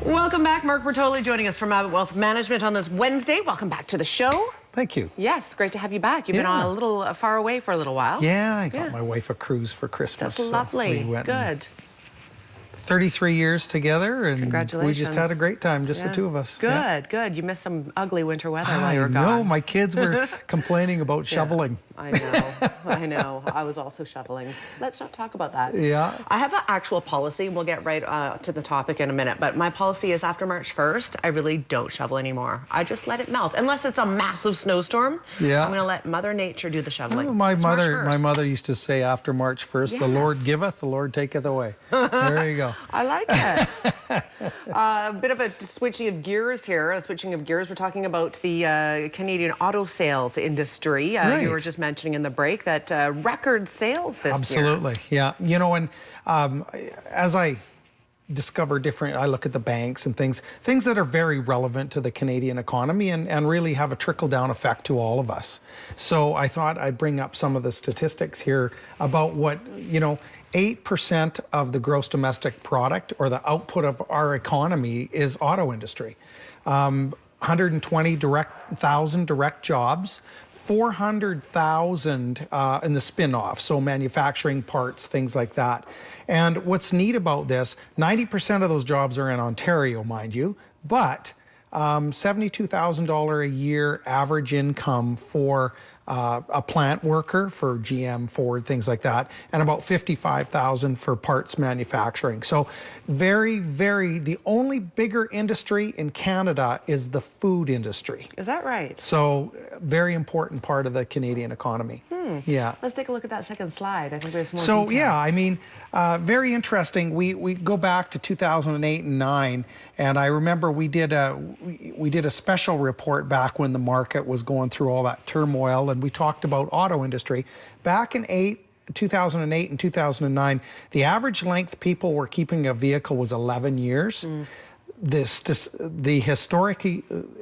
Welcome back. Mark Bertoli joining us from Abbott Wealth Management on this Wednesday. Welcome back to the show. Thank you. Yes, great to have you back. You've been a little far away for a little while. Yeah, I got my wife a cruise for Christmas. That's lovely. We went Good. 33 years together, and Congratulations. we just had a great time, just the two of us. Good, good. You missed some ugly winter weather while you were gone. I know. My kids were complaining about shoveling. I know. I know. I was also shoveling. Let's not talk about that. Yeah. I have an actual policy, and we'll get right to the topic in a minute, but my policy is after March 1st, I really don't shovel anymore. I just let it melt. Unless it's a massive snowstorm, Yeah. I'm going to let Mother Nature do the shoveling. Oh, my mother used to say after March 1st, the Lord giveth, the Lord taketh away. There you go. I like it. A bit of a switching of gears here. We're talking about the Canadian auto sales industry. You were just mentioning in the break that record sales this year. Absolutely, yeah. You know, and as I discover I look at the banks and things that are very relevant to the Canadian economy and really have a trickle-down effect to all of us. So I thought I'd bring up some of the statistics here about what, 8% of the gross domestic product, or the output of our economy, is auto industry. 120,000 direct jobs, 400,000 in the spin-off, so manufacturing parts, things like that. And what's neat about this, 90% of those jobs are in Ontario, mind you, but $72,000 a year average income for a plant worker for GM, Ford, things like that, and about $55,000 for parts manufacturing. So the only bigger industry in Canada is the food industry. Is that right? So very important part of the Canadian economy. Yeah. Let's take a look at that second slide. I think there's more So details. yeah, I mean, very interesting. We go back to 2008 and 9, and I remember we did a special report back when the market was going through all that turmoil, and we talked about auto industry. Back in 2008 and 2009, the average length people were keeping a vehicle was 11 years. The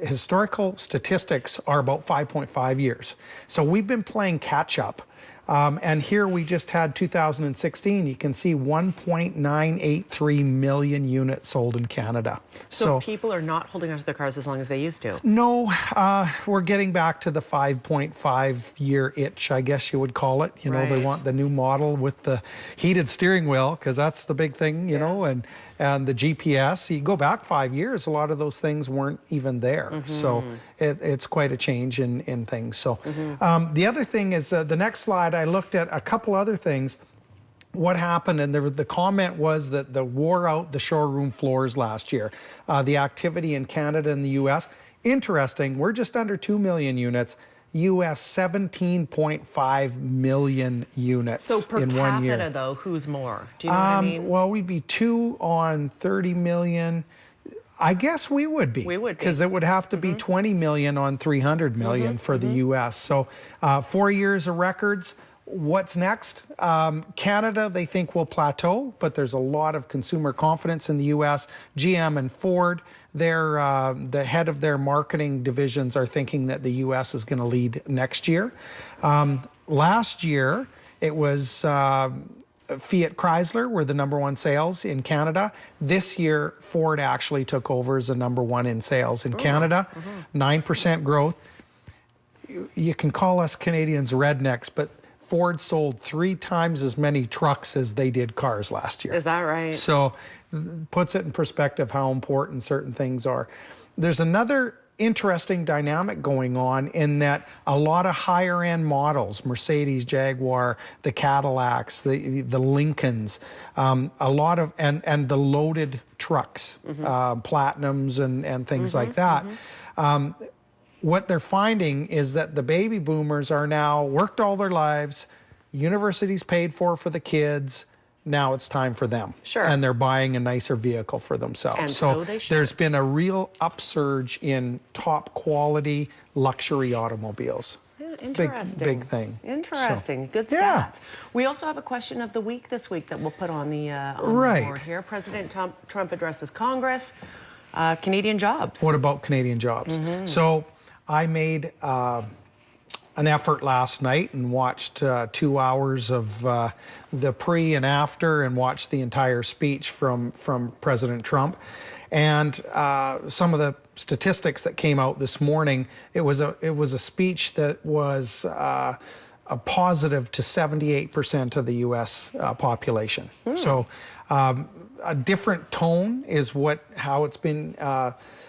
historical statistics are about 5.5 years. So we've been playing catch up. And here we just had 2016. You can see 1.983 million units sold in Canada. So people are not holding onto their cars as long as they used to? No, we're getting back to the 5.5 year itch, I guess you would call it. They want the new model with the heated steering wheel, because that's the big thing, you know, and the GPS. You go back 5 years, a lot of those things weren't even there. So it's quite a change in things. So the other thing is the next slide, I looked at a couple other things. What happened, and the comment was that the wore out the showroom floors last year. The activity in Canada and the US, interesting, we're just under 2 million units. US 17.5 million units so per in 1 year. capita, though, who's more? Do you know what I mean? Well, we'd be 2 on 30 million. I guess we would be. We would be. Because it would have to be 20 million on 300 million for the US. So 4 years of records. What's next? Canada, they think, will plateau, but there's a lot of consumer confidence in the US. GM and Ford, the head of their marketing divisions are thinking that the US is going to lead next year. Last year, it was Fiat Chrysler were the #1 sales in Canada. This year, Ford actually took over as the #1 in sales in Canada. 9% growth. You can call us Canadians rednecks, but Ford sold 3 times as many trucks as they did cars last year. Is that right? So puts it in perspective how important certain things are. There's another interesting dynamic going on in that a lot of higher end models, Mercedes, Jaguar, the Cadillacs, the Lincolns, a lot of, and the loaded trucks, Platinums and things like that. What they're finding is that the baby boomers are now worked all their lives, universities paid for the kids. Now it's time for them. Sure. And they're buying a nicer vehicle for themselves. And so they should. There's been a real upsurge in top quality luxury automobiles. Interesting. Big thing. Interesting. So, Good stats. We also have a question of the week this week that we'll put on the board here. President Trump addresses Congress. Canadian jobs. What about Canadian jobs? So I made an effort last night and watched 2 hours of the pre and after, and watched the entire speech from President Trump. And some of the statistics that came out this morning, it was a speech that was a positive to 78% of the U.S. population. So a different tone is how it's been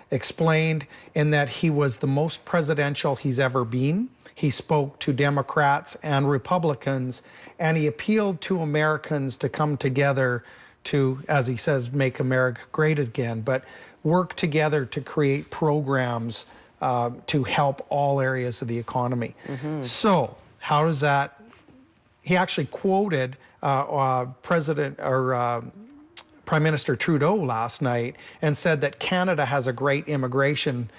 explained, in that he was the most presidential he's ever been. He spoke to Democrats and Republicans, and he appealed to Americans to come together to, as he says, make America great again, but work together to create programs to help all areas of the economy. So how does that, he actually quoted Prime Minister Trudeau last night and said that Canada has a great immigration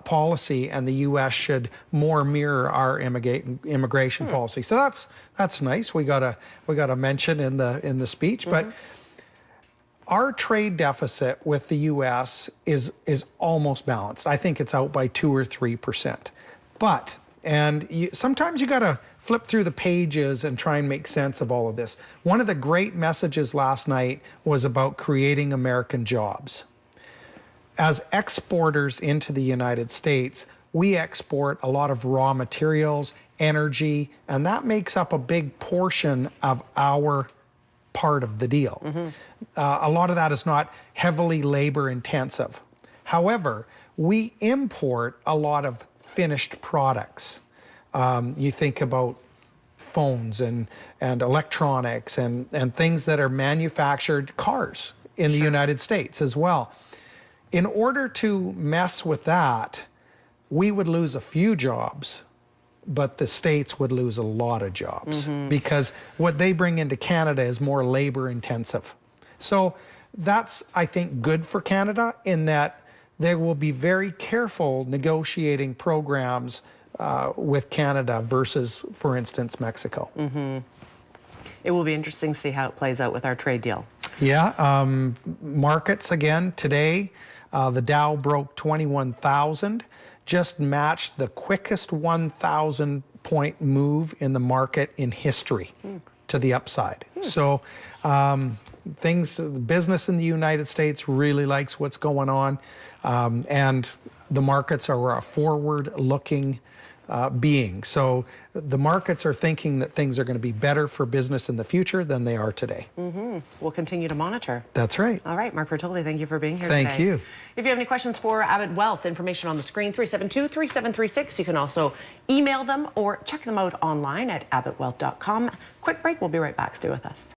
policy, and the U.S. should more mirror our immigration policy. So that's nice. We got a mention in the speech, but our trade deficit with the U.S. is almost balanced. I think it's out by 2 or 3%. But sometimes you got to flip through the pages and try and make sense of all of this. One of the great messages last night was about creating American jobs. As exporters into the United States, we export a lot of raw materials, energy, and that makes up a big portion of our part of the deal. A lot of that is not heavily labor intensive. However, we import a lot of finished products. You think about phones and electronics and things that are manufactured, cars in the United States as well. In order to mess with that, we would lose a few jobs, but the States would lose a lot of jobs because what they bring into Canada is more labor intensive. So that's, I think, good for Canada in that they will be very careful negotiating programs with Canada versus, for instance, Mexico. It will be interesting to see how it plays out with our trade deal. Yeah, markets again today, the Dow broke 21,000, just matched the quickest 1,000 point move in the market in history to the upside. So business in the United States really likes what's going on, and the markets are a forward-looking being. So the markets are thinking that things are going to be better for business in the future than they are today. We'll continue to monitor. That's right. All right, Mark Bertoli, thank you for being here today. Thank you. If you have any questions for Abbott Wealth, information on the screen, 372-3736. You can also email them or check them out online at abbottwealth.com. Quick break. We'll be right back. Stay with us.